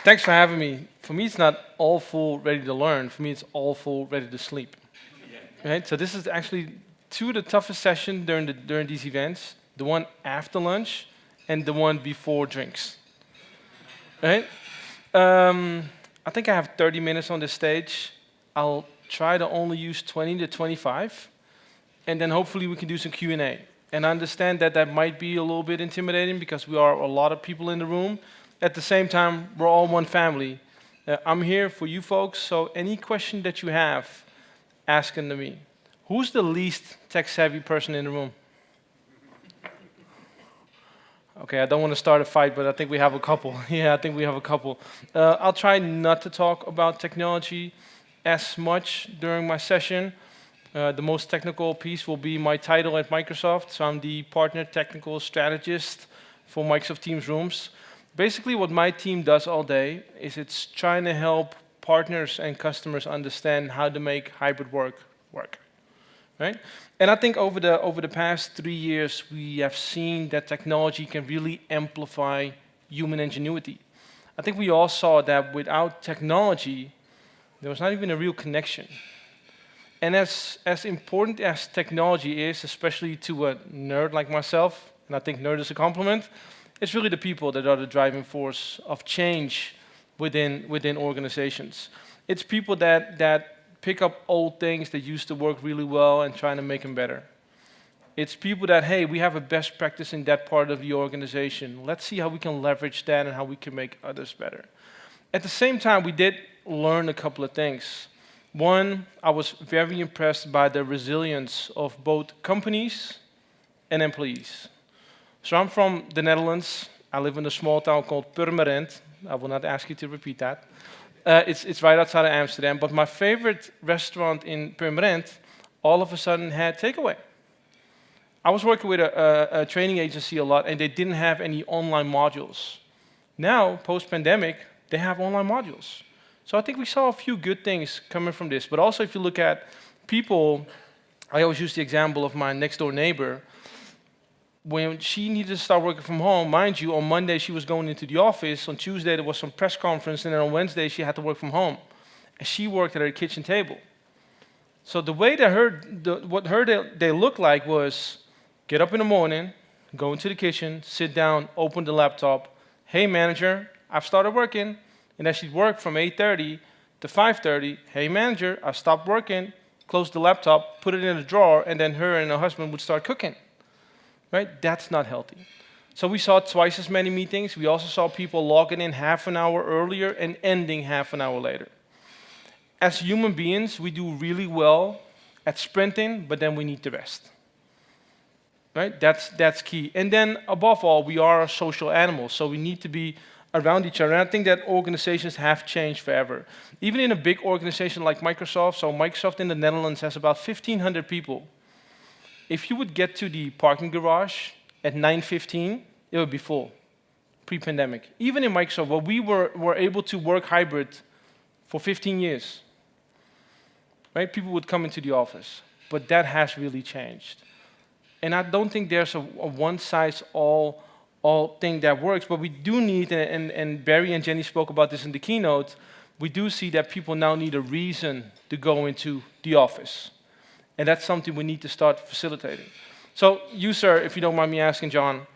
Thanks for having me. For me, it's not all full, ready to learn. For me, it's all full, ready to sleep. Right? So this is actually two of the toughest sessions during these events. The one after lunch and the one before drinks. Right? I think I have 30 minutes on this stage. I'll try to only use 20 to 25, and then hopefully we can do some Q&A. And I understand that that might be a little bit intimidating because we are a lot of people in the room. At the same time, we're all one family. I'm here for you folks, so any question that you have, ask them to me. Who's the least tech-savvy person in the room? Okay, I don't want to start a fight, but I think we have a couple. Yeah, I think we have a couple. I'll try not to talk about technology as much during my session. The most technical piece will be my title at Microsoft. So I'm the partner technical strategist for Microsoft Teams Rooms. Basically, what my team does all day is it's trying to help partners and customers understand how to make hybrid work. Right? And I think over the past 3 years, we have seen that technology can really amplify human ingenuity. I think we all saw that without technology, there was not even a real connection. And as important as technology is, especially to a nerd like myself, and I think nerd is a compliment, it's really the people that are the driving force of change within organizations. It's people that pick up old things that used to work really well and trying to make them better. It's people that, hey, we have a best practice in that part of the organization. Let's see how we can leverage that and how we can make others better. At the same time, we did learn a couple of things. One, I was very impressed by the resilience of both companies and employees. So I'm from the Netherlands. I live in a small town called Purmerend. I will not ask you to repeat that. It's right outside of Amsterdam, but my favorite restaurant in Purmerend all of a sudden had takeaway. I was working with a training agency a lot, and they didn't have any online modules. Now, post-pandemic, they have online modules. So I think we saw a few good things coming from this. But also, if you look at people, I always use the example of my next-door neighbor. When she needed to start working from home, mind you, on Monday she was going into the office, on Tuesday there was some press conference, and then on Wednesday she had to work from home. And she worked at her kitchen table. So the way that what her day looked like was get up in the morning, go into the kitchen, sit down, open the laptop. Hey manager, I've started working. And then she'd work from 8:30 to 5:30. Hey manager, I stopped working, close the laptop, put it in a drawer, and then her and her husband would start cooking. Right? That's not healthy. So we saw twice as many meetings. We also saw people logging in half an hour earlier and ending half an hour later. As human beings, we do really well at sprinting, but then we need to rest. Right? That's key. And then above all, we are social animals, so we need to be around each other. And I think that organizations have changed forever. Even in a big organization like Microsoft, so Microsoft in the Netherlands has about 1,500 people. If you would get to the parking garage at 9:15, it would be full, pre-pandemic. Even in Microsoft, where we were able to work hybrid for 15 years, right? People would come into the office, but that has really changed. And I don't think there's a one-size-all thing that works, but we do need, and Barry and Jenny spoke about this in the keynote, we do see that people now need a reason to go into the office. And that's something we need to start facilitating. So you, sir, if you don't mind me asking, John,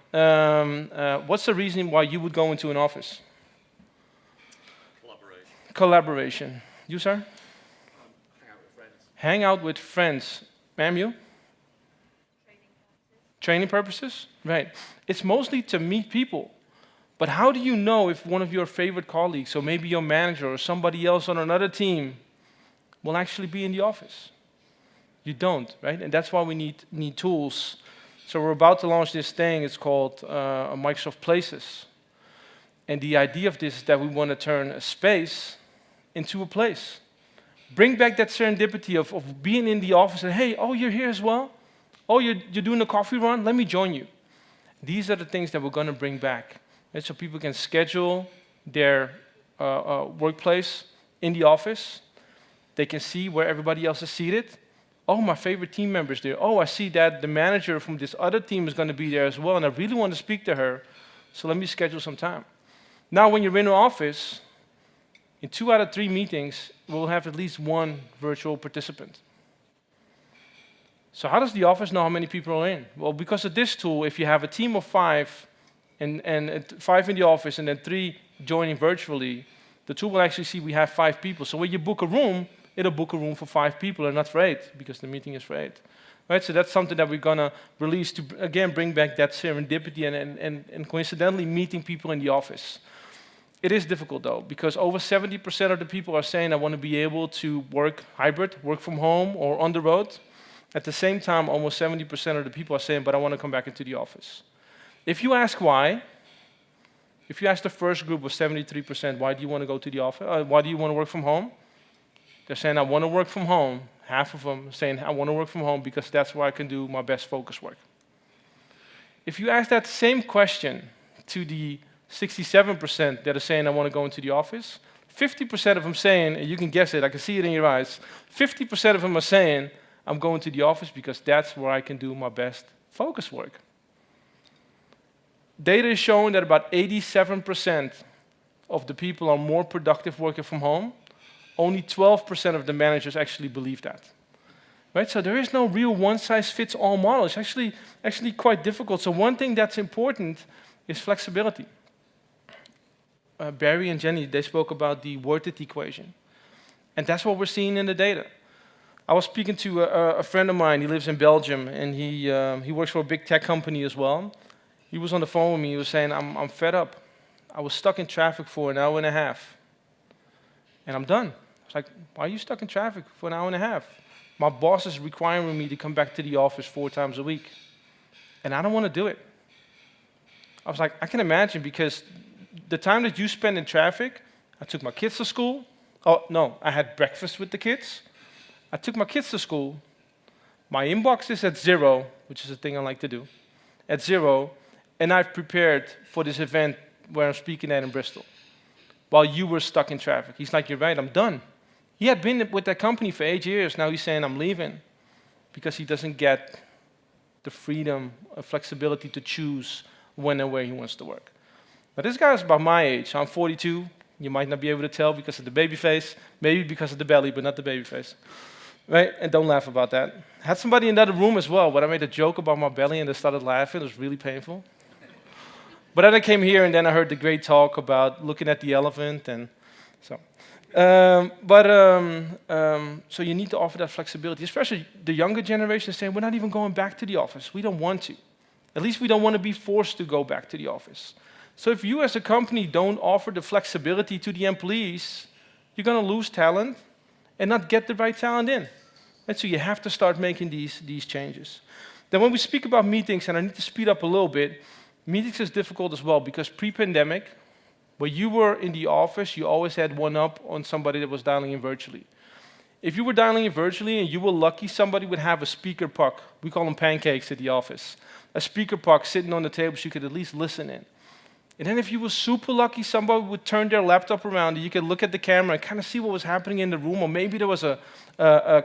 what's the reason why you would go into an office? Collaboration. You, sir? Hang out with friends. Hang out with friends. Ma'am, you? Training purposes? Right. It's mostly to meet people. But how do you know if one of your favorite colleagues, or maybe your manager, or somebody else on another team will actually be in the office? You don't, right? And that's why we need tools. So we're about to launch this thing. It's called Microsoft Places. And the idea of this is that we want to turn a space into a place. Bring back that serendipity of being in the office and, hey, oh, you're here as well? Oh, you're doing a coffee run? Let me join you. These are the things that we're going to bring back. And so people can schedule their workplace in the office. They can see where everybody else is seated. Oh, my favorite team member's there. Oh, I see that the manager from this other team is going to be there as well, and I really want to speak to her, so let me schedule some time. Now, when you're in an office, In 2 out of 3 meetings, we'll have at least one virtual participant. So how does the office know how many people are in? Well, because of this tool, if you have a team of 5, and 5 in the office and then 3 joining virtually, the tool will actually see we have 5 people. So when you book a room, it'll book a room for 5 people and not for 8, because the meeting is for 8. Right? So that's something that we're gonna release to, again, bring back that serendipity and coincidentally meeting people in the office. It is difficult though, because over 70% of the people are saying I want to be able to work hybrid, work from home or on the road. At the same time, almost 70% of the people are saying, but I want to come back into the office. If you ask why, if you ask the first group of 73%, why do you want to go to the office? Why do you want to work from home? They're saying, I want to work from home. Half of them saying, I want to work from home because that's where I can do my best focus work. If you ask that same question to the 67% that are saying, I want to go into the office, 50% of them saying, and you can guess it, I can see it in your eyes, 50% of them are saying, I'm going to the office because that's where I can do my best focus work. Data is showing that about 87% of the people are more productive working from home. Only 12% of the managers actually believe that. Right? So there is no real one-size-fits-all model. It's actually quite difficult. So one thing that's important is flexibility. Barry and Jenny, they spoke about the worth it equation. And that's what we're seeing in the data. I was speaking to a friend of mine. He lives in Belgium, and he works for a big tech company as well. He was on the phone with me. He was saying, I'm fed up. I was stuck in traffic for an hour and a half, and I'm done. I was like, why are you stuck in traffic for an hour and a half? My boss is requiring me to come back to the office 4 times a week, and I don't want to do it. I was like, I can imagine, because the time that you spend in traffic, I took my kids to school. Oh, no, I had breakfast with the kids. I took my kids to school. My inbox is at 0, which is a thing I like to do, at 0, and I've prepared for this event where I'm speaking at in Bristol, while you were stuck in traffic. He's like, you're right, I'm done. He had been with that company for 8 years. Now he's saying, I'm leaving, because he doesn't get the freedom and flexibility to choose when and where he wants to work. Now this guy is about my age. I'm 42. You might not be able to tell because of the baby face, maybe because of the belly, but not the baby face. Right? And don't laugh about that. I had somebody in that room as well, but I made a joke about my belly and they started laughing. It was really painful. But then I came here and then I heard the great talk about looking at the elephant, and so. So you need to offer that flexibility, especially the younger generation is saying, we're not even going back to the office. We don't want to. At least we don't want to be forced to go back to the office. So if you as a company don't offer the flexibility to the employees, you're going to lose talent and not get the right talent in. And so you have to start making these changes. Then when we speak about meetings, and I need to speed up a little bit, meetings is difficult as well, because pre-pandemic, when you were in the office, you always had one up on somebody that was dialing in virtually. If you were dialing in virtually and you were lucky, somebody would have a speaker puck. We call them pancakes at the office. A speaker puck sitting on the table so you could at least listen in. And then if you were super lucky, somebody would turn their laptop around and you could look at the camera and kind of see what was happening in the room, or maybe there was a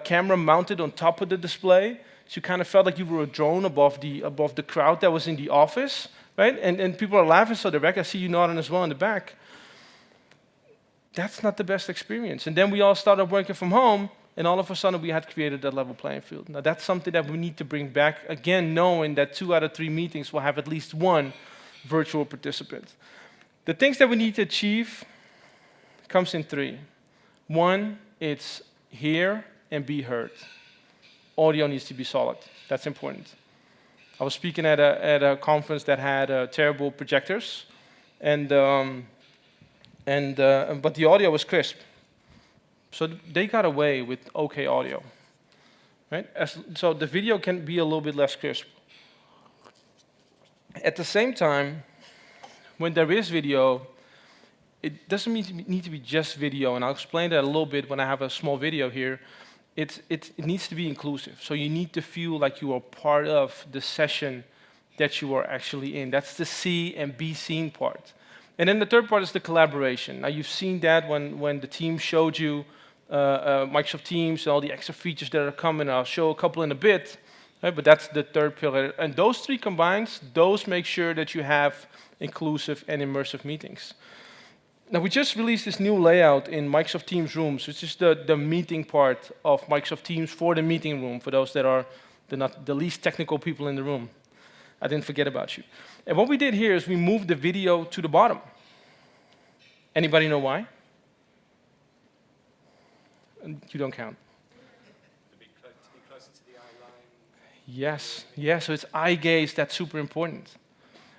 camera mounted on top of the display, so you kind of felt like you were a drone above the crowd that was in the office, right? And people are laughing, so the I see you nodding as well in the back. That's not the best experience. And then we all started working from home, and all of a sudden we had created that level playing field. Now that's something that we need to bring back, again, knowing that 2 out of 3 meetings will have at least one virtual participant. The things that we need to achieve comes in 3. 1, it's hear and be heard. Audio needs to be solid. That's important. I was speaking at a conference that had terrible projectors, but the audio was crisp. So they got away with okay audio, right? So the video can be a little bit less crisp. At the same time, when there is video, it doesn't need to be just video, and I'll explain that a little bit when I have a small video here. It needs to be inclusive, so you need to feel like you are part of the session that you are actually in. That's the see and be seen part. And then the third part is the collaboration. Now you've seen that when the team showed you Microsoft Teams and all the extra features that are coming. I'll show a couple in a bit. Right, but that's the third pillar. And those 3 combined, those make sure that you have inclusive and immersive meetings. Now, we just released this new layout in Microsoft Teams Rooms, which is the meeting part of Microsoft Teams for the meeting room, for those that are the least technical people in the room. I didn't forget about you. And what we did here is we moved the video to the bottom. Anybody know why? You don't count. To be closer to the eye line. Yes, yes, so it's eye gaze, that's super important.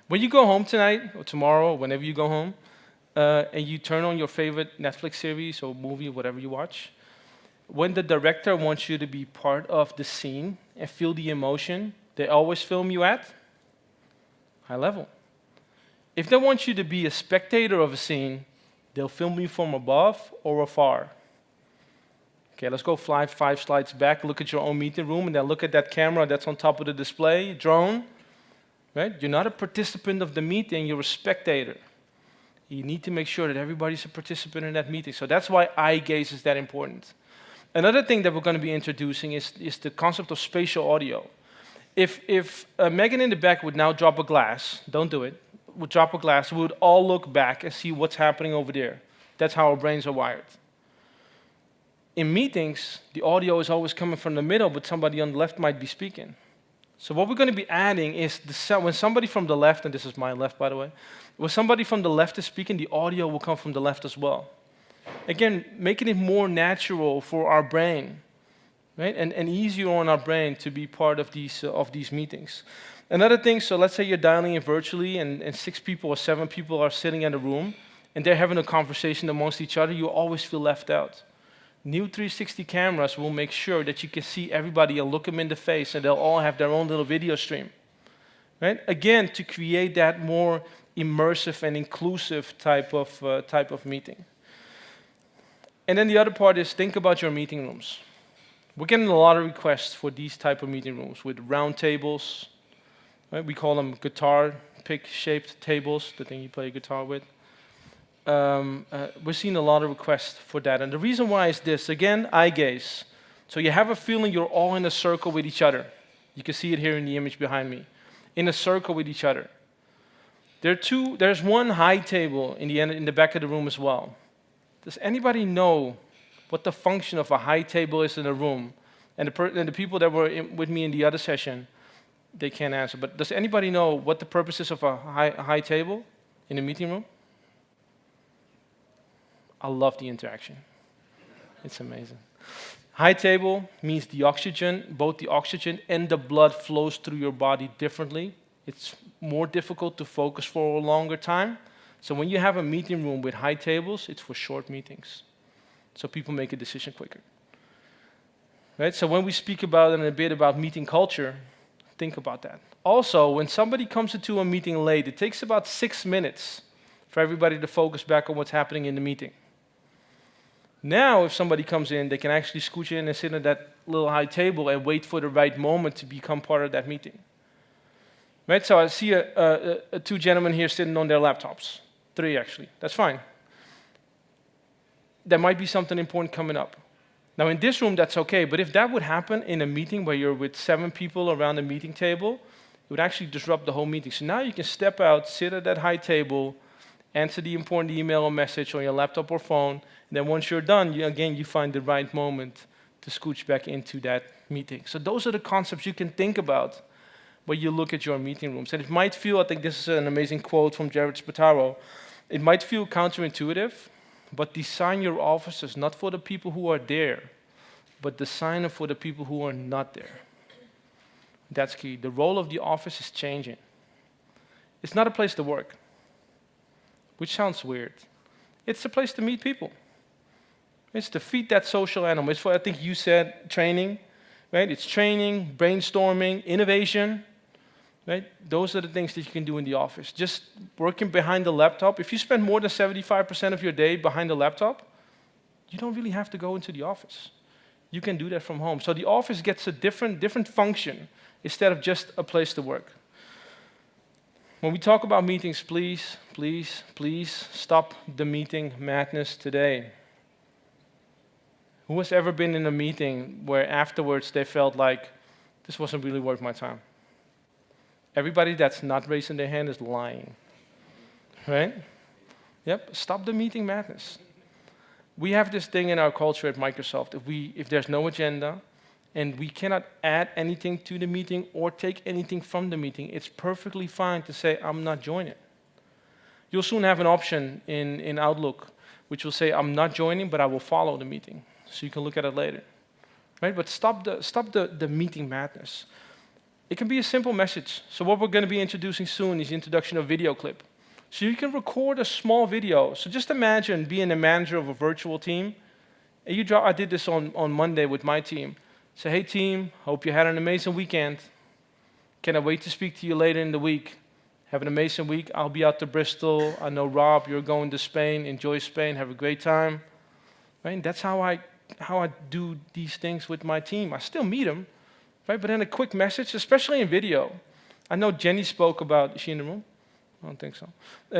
When you go home tonight, or tomorrow, or whenever you go home, and you turn on your favorite Netflix series or movie, whatever you watch, when the director wants you to be part of the scene and feel the emotion, they always film you at high level. If they want you to be a spectator of a scene, they'll film you from above or afar. Okay, let's go five slides back, look at your own meeting room, and then look at that camera that's on top of the display, drone. Right? You're not a participant of the meeting, you're a spectator. You need to make sure that everybody's a participant in that meeting. So that's why eye gaze is that important. Another thing that we're going to be introducing is the concept of spatial audio. If Megan in the back would now drop a glass, don't do it, would drop a glass, we would all look back and see what's happening over there. That's how our brains are wired. In meetings, the audio is always coming from the middle, but somebody on the left might be speaking. So what we're going to be adding is when somebody from the left, and this is my left, by the way, when somebody from the left is speaking, the audio will come from the left as well. Again, making it more natural for our brain, right? And easier on our brain to be part of these meetings. Another thing, so let's say you're dialing in virtually and 6 people or 7 people are sitting in a room and they're having a conversation amongst each other, you always feel left out. New 360 cameras will make sure that you can see everybody and look them in the face, and they'll all have their own little video stream. Right? Again, to create that more immersive and inclusive type of meeting. And then the other part is think about your meeting rooms. We're getting a lot of requests for these type of meeting rooms with round tables. Right? We call them guitar pick-shaped tables, the thing you play guitar with. We're seeing a lot of requests for that. And the reason why is this, again, eye gaze. So you have a feeling you're all in a circle with each other. You can see it here in the image behind me. In a circle with each other. There's one high table in the back of the room as well. Does anybody know what the function of a high table is in a room? And the people that were with me in the other session, they can't answer. But does anybody know what the purpose is of a high table in a meeting room? I love the interaction. It's amazing. High table means the oxygen, both the oxygen and the blood flows through your body differently. It's more difficult to focus for a longer time. So when you have a meeting room with high tables, it's for short meetings. So people make a decision quicker. Right? So when we speak about in a bit about meeting culture, think about that. Also, when somebody comes into a meeting late, it takes about 6 minutes for everybody to focus back on what's happening in the meeting. Now, if somebody comes in, they can actually scooch in and sit at that little high table and wait for the right moment to become part of that meeting. Right? So I see 2 gentlemen here sitting on their laptops. 3, actually. That's fine. There might be something important coming up. Now, in this room, that's okay, but if that would happen in a meeting where you're with 7 people around a meeting table, it would actually disrupt the whole meeting. So now you can step out, sit at that high table, answer the important email or message on your laptop or phone, and then once you're done, you find the right moment to scooch back into that meeting. So those are the concepts you can think about when you look at your meeting rooms. And it might feel, I think this is an amazing quote from Jared Spataro, it might feel counterintuitive, but design your offices not for the people who are there, but design them for the people who are not there. That's key. The role of the office is changing. It's not a place to work, which sounds weird. It's a place to meet people. It's to feed that social animal. It's for, I think you said, training, right? It's training, brainstorming, innovation, right? Those are the things that you can do in the office. Just working behind the laptop. If you spend more than 75% of your day behind the laptop, you don't really have to go into the office. You can do that from home. So the office gets a different function instead of just a place to work. When we talk about meetings, please, please, please stop the meeting madness today. Who has ever been in a meeting where afterwards they felt like, this wasn't really worth my time? Everybody that's not raising their hand is lying, right? Yep, stop the meeting madness. We have this thing in our culture at Microsoft. If there's no agenda and we cannot add anything to the meeting or take anything from the meeting, it's perfectly fine to say, I'm not joining. You'll soon have an option in Outlook which will say, I'm not joining, but I will follow the meeting. So you can look at it later. Right? But stop the meeting madness. It can be a simple message. So what we're going to be introducing soon is the introduction of video clip. So you can record a small video. So just imagine being a manager of a virtual team. And I did this on Monday with my team. Say, hey team, hope you had an amazing weekend. Cannot wait to speak to you later in the week. Have an amazing week. I'll be out to Bristol. I know Rob, you're going to Spain. Enjoy Spain. Have a great time. Right? That's how I do these things with my team. I still meet them, right? But then a quick message, especially in video. I know Jenny spoke about, is she in the room? I don't think so.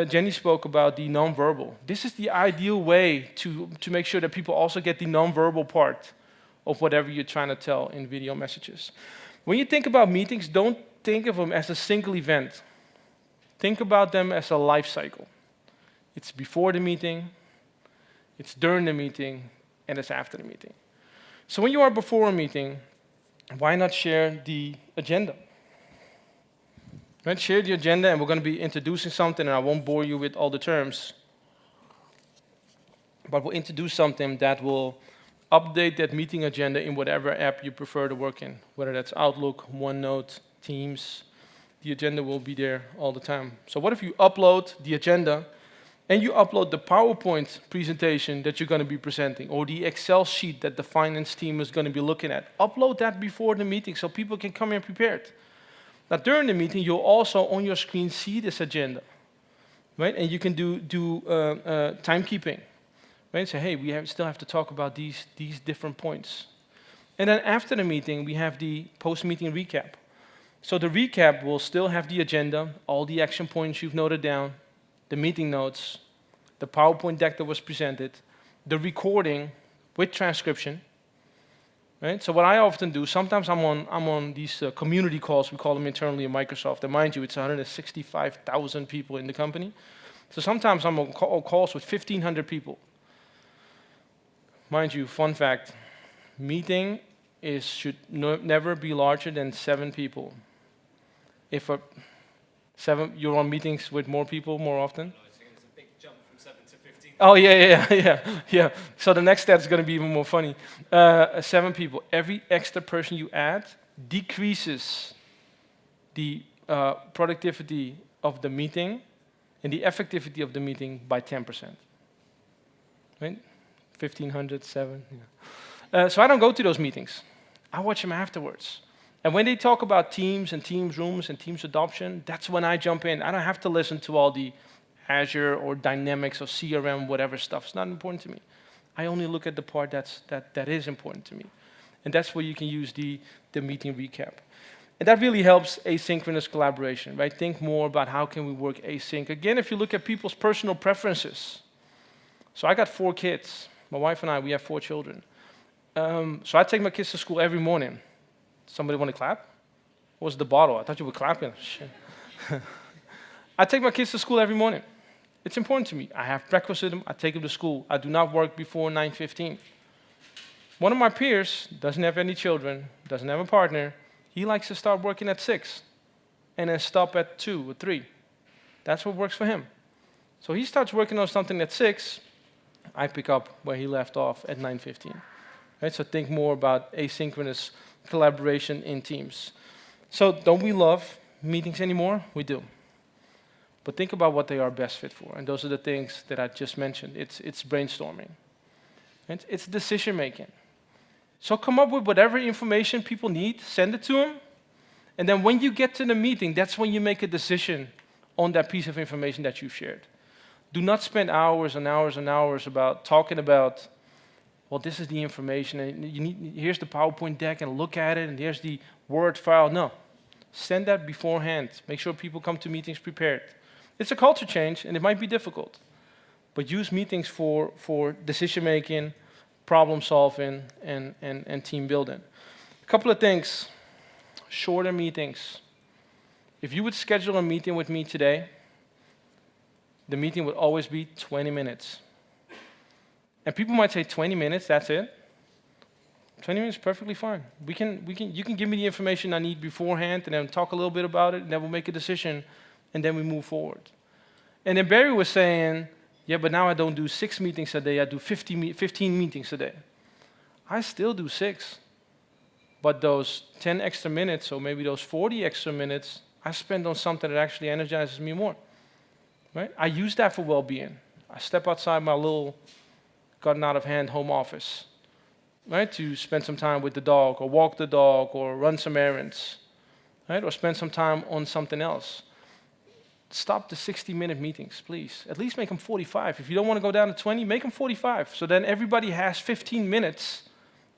Jenny spoke about the nonverbal. This is the ideal way to make sure that people also get the nonverbal part of whatever you're trying to tell in video messages. When you think about meetings, don't think of them as a single event. Think about them as a life cycle. It's before the meeting, it's during the meeting, and it's after the meeting. So when you are before a meeting, why not share the agenda? Right? Share the agenda, and we're going to be introducing something, and I won't bore you with all the terms. But we'll introduce something that will update that meeting agenda in whatever app you prefer to work in, whether that's Outlook, OneNote, Teams. The agenda will be there all the time. So what if you upload the agenda and you upload the PowerPoint presentation that you're going to be presenting, or the Excel sheet that the finance team is going to be looking at? Upload that before the meeting so people can come in prepared. Now, during the meeting, you'll also on your screen see this agenda, right? And you can do timekeeping, right? Say, hey, we still have to talk about these different points. And then after the meeting, we have the post-meeting recap. So the recap will still have the agenda, all the action points you've noted down, the meeting notes, the PowerPoint deck that was presented, the recording with transcription. Right? So what I often do, sometimes I'm on these community calls, we call them internally in Microsoft. And mind you, it's 165,000 people in the company. So sometimes I'm on calls with 1,500 people. Mind you, fun fact, meeting should never be larger than 7 people. If you're on meetings with more people more often. No, I think it's a big jump from 7 to 15. Oh, yeah. So the next step is going to be even more funny. 7 people. Every extra person you add decreases the productivity of the meeting and the effectivity of the meeting by 10%. Right? 1,500, 7. Yeah. So I don't go to those meetings. I watch them afterwards. And when they talk about Teams and Teams rooms and Teams adoption, that's when I jump in. I don't have to listen to all the Azure or Dynamics or CRM, whatever stuff. It's not important to me. I only look at the part that is important to me. And that's where you can use the meeting recap. And that really helps asynchronous collaboration, right? Think more about how can we work async. Again, if you look at people's personal preferences. So I got 4 kids. My wife and I, we have 4 children. So I take my kids to school every morning. Somebody want to clap? What was the bottle? I thought you were clapping. Shit. I take my kids to school every morning. It's important to me. I have breakfast with them. I take them to school. I do not work before 9:15. One of my peers doesn't have any children, doesn't have a partner. He likes to start working at 6 and then stop at 2 or 3. That's what works for him. So he starts working on something at 6. I pick up where he left off at 9:15. Right? So think more about asynchronous collaboration in Teams. So don't we love meetings anymore? We do. But think about what they are best fit for. And those are the things that I just mentioned. It's brainstorming. It's decision making. So come up with whatever information people need, send it to them. And then when you get to the meeting, that's when you make a decision on that piece of information that you've shared. Do not spend hours and hours and hours talking about, well, this is the information, and here's the PowerPoint deck, and look at it, and here's the Word file. No. Send that beforehand. Make sure people come to meetings prepared. It's a culture change, and it might be difficult. But use meetings for decision-making, problem-solving, and team building. A couple of things. Shorter meetings. If you would schedule a meeting with me today, the meeting would always be 20 minutes. And people might say 20 minutes, that's it. 20 minutes is perfectly fine. You can give me the information I need beforehand and then talk a little bit about it, and then we'll make a decision, and then we move forward. And then Barry was saying, yeah, but now I don't do 6 meetings a day, I do 15 meetings a day. I still do 6. But those 10 extra minutes, or maybe those 40 extra minutes, I spend on something that actually energizes me more. Right? I use that for well-being. I step outside my little gotten out of hand home office, right, to spend some time with the dog, or walk the dog, or run some errands, right, or spend some time on something else. Stop the 60-minute meetings, please. At least make them 45. If you don't want to go down to 20, make them 45. So then everybody has 15 minutes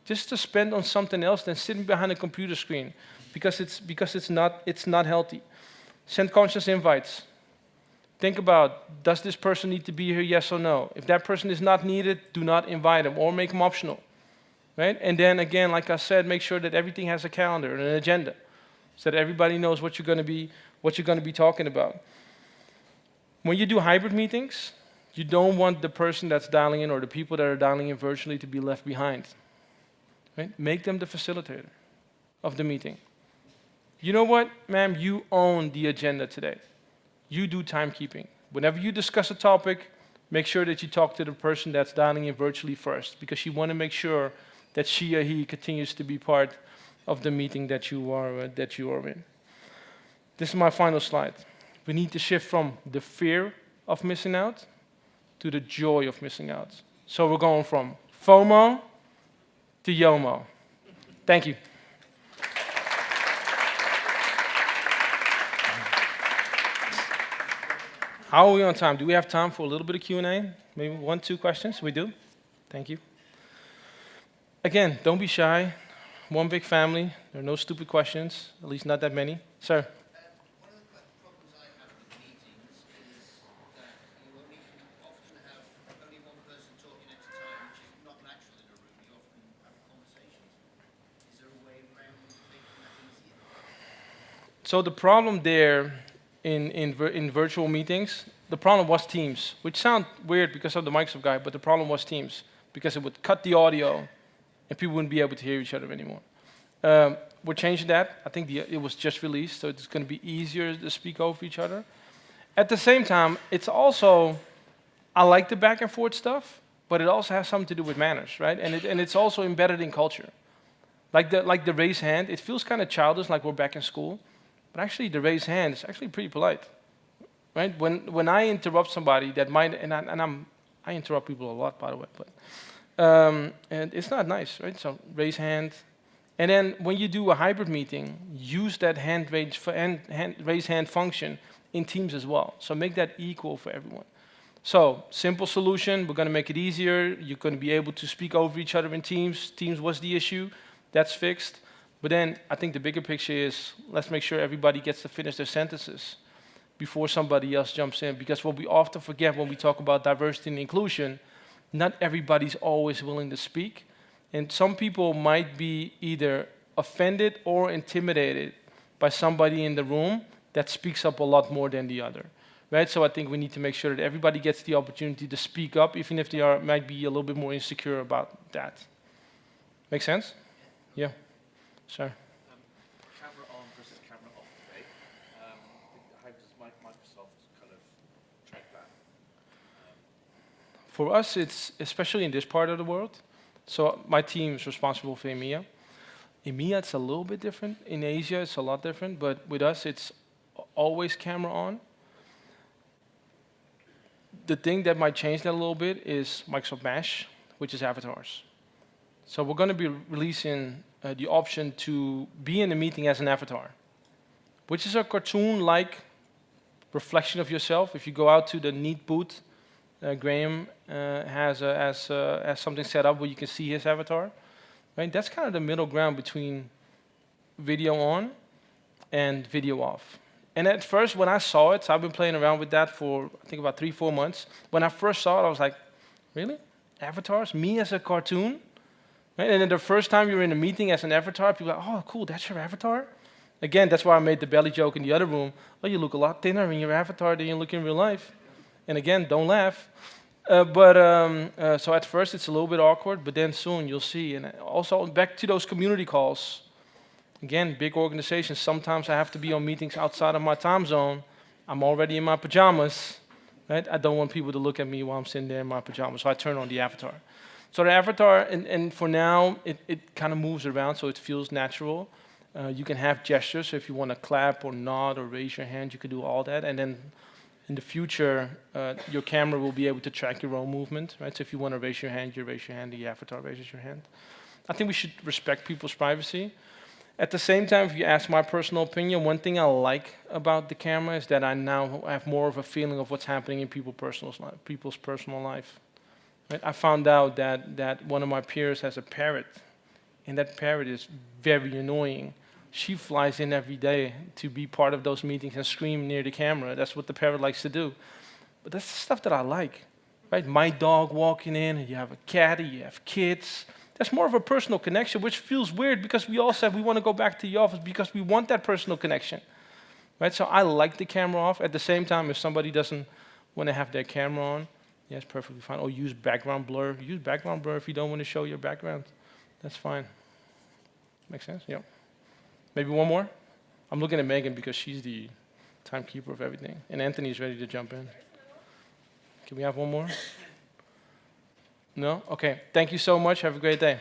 just to spend on something else than sitting behind a computer screen, because it's not healthy. Send conscious invites. Think about, does this person need to be here, yes or no? If that person is not needed, do not invite them or make them optional. Right? And then again, like I said, make sure that everything has a calendar and an agenda, so that everybody knows what you're going to be talking about. When you do hybrid meetings, you don't want the person that's dialing in or the people that are dialing in virtually to be left behind. Right? Make them the facilitator of the meeting. You know what, ma'am? You own the agenda today. You do timekeeping. Whenever you discuss a topic, make sure that you talk to the person that's dialing in virtually first, because you want to make sure that she or he continues to be part of the meeting that you are in. This is my final slide. We need to shift from the fear of missing out to the joy of missing out. So we're going from FOMO to YOMO. Thank you. How are we on time? Do we have time for a little bit of Q&A? Maybe 1, 2 questions? We do? Thank you. Again, don't be shy. One big family. There are no stupid questions, at least not that many. Sir? One of the problems I have with meetings is that you often have only one person talking at a time, which is not natural in a room. You often have conversations. Is there a way around making that easier? So the problem there in virtual meetings, the problem was Teams, which sounds weird because of the Microsoft guy, but the problem was Teams, because it would cut the audio and people wouldn't be able to hear each other anymore. We're changing that. I think it was just released, so it's going to be easier to speak over each other. At the same time, it's also, I like the back and forth stuff, but it also has something to do with manners, right? And it's also embedded in culture. Like the raise hand, it feels kind of childish, like we're back in school, but actually the raise hand is actually pretty polite, right? When I interrupt somebody that might, I interrupt people a lot, by the way, but and it's not nice, right? So raise hand. And then when you do a hybrid meeting, use that raise hand function in Teams as well. So make that equal for everyone. So simple solution, we're going to make it easier. You're going to be able to speak over each other in Teams. Teams was the issue. That's fixed. But then I think the bigger picture is, let's make sure everybody gets to finish their sentences before somebody else jumps in. Because what we often forget when we talk about diversity and inclusion, not everybody's always willing to speak. And some people might be either offended or intimidated by somebody in the room that speaks up a lot more than the other, right? So I think we need to make sure that everybody gets the opportunity to speak up, even if they might be a little bit more insecure about that. Make sense? Yeah. Sure. Camera on versus camera off today. How does Microsoft kind of track that? For us, it's especially in this part of the world. So my team is responsible for EMEA. EMEA, it's a little bit different. In Asia, it's a lot different. But with us, it's always camera on. The thing that might change that a little bit is Microsoft Mesh, which is avatars. So we're going to be releasing the option to be in a meeting as an avatar, which is a cartoon-like reflection of yourself. If you go out to the Neat booth, Graham has something set up where you can see his avatar. Right? That's kind of the middle ground between video on and video off. And at first, when I saw it, so I've been playing around with that for, I think, about 3-4 months. When I first saw it, I was like, really? Avatars? Me as a cartoon? Right? And then the first time you're in a meeting as an avatar, people are like, oh, cool, that's your avatar? Again, that's why I made the belly joke in the other room. Oh, you look a lot thinner in your avatar than you look in real life. And again, don't laugh. So at first it's a little bit awkward, but then soon you'll see. And also back to those community calls. Again, big organizations, sometimes I have to be on meetings outside of my time zone. I'm already in my pajamas, right? I don't want people to look at me while I'm sitting there in my pajamas, so I turn on the avatar. So the avatar, and for now, it kind of moves around so it feels natural. You can have gestures, so if you want to clap or nod or raise your hand, you can do all that. And then in the future, your camera will be able to track your own movement, right? So if you want to raise your hand, you raise your hand, the avatar raises your hand. I think we should respect people's privacy. At the same time, if you ask my personal opinion, one thing I like about the camera is that I now have more of a feeling of what's happening in people's personal life. Right? I found out that one of my peers has a parrot, and that parrot is very annoying. She flies in every day to be part of those meetings and scream near the camera. That's what the parrot likes to do. But that's the stuff that I like. Right? My dog walking in, and you have a cat, you have kids. That's more of a personal connection, which feels weird because we all said we want to go back to the office because we want that personal connection. Right? So I like the camera off. At the same time, if somebody doesn't want to have their camera on, yeah, it's perfectly fine. Or use background blur. Use background blur if you don't want to show your background. That's fine. Makes sense? Yeah. Maybe one more? I'm looking at Megan because she's the timekeeper of everything. And Anthony's ready to jump in. Can we have one more? No? Okay. Thank you so much. Have a great day.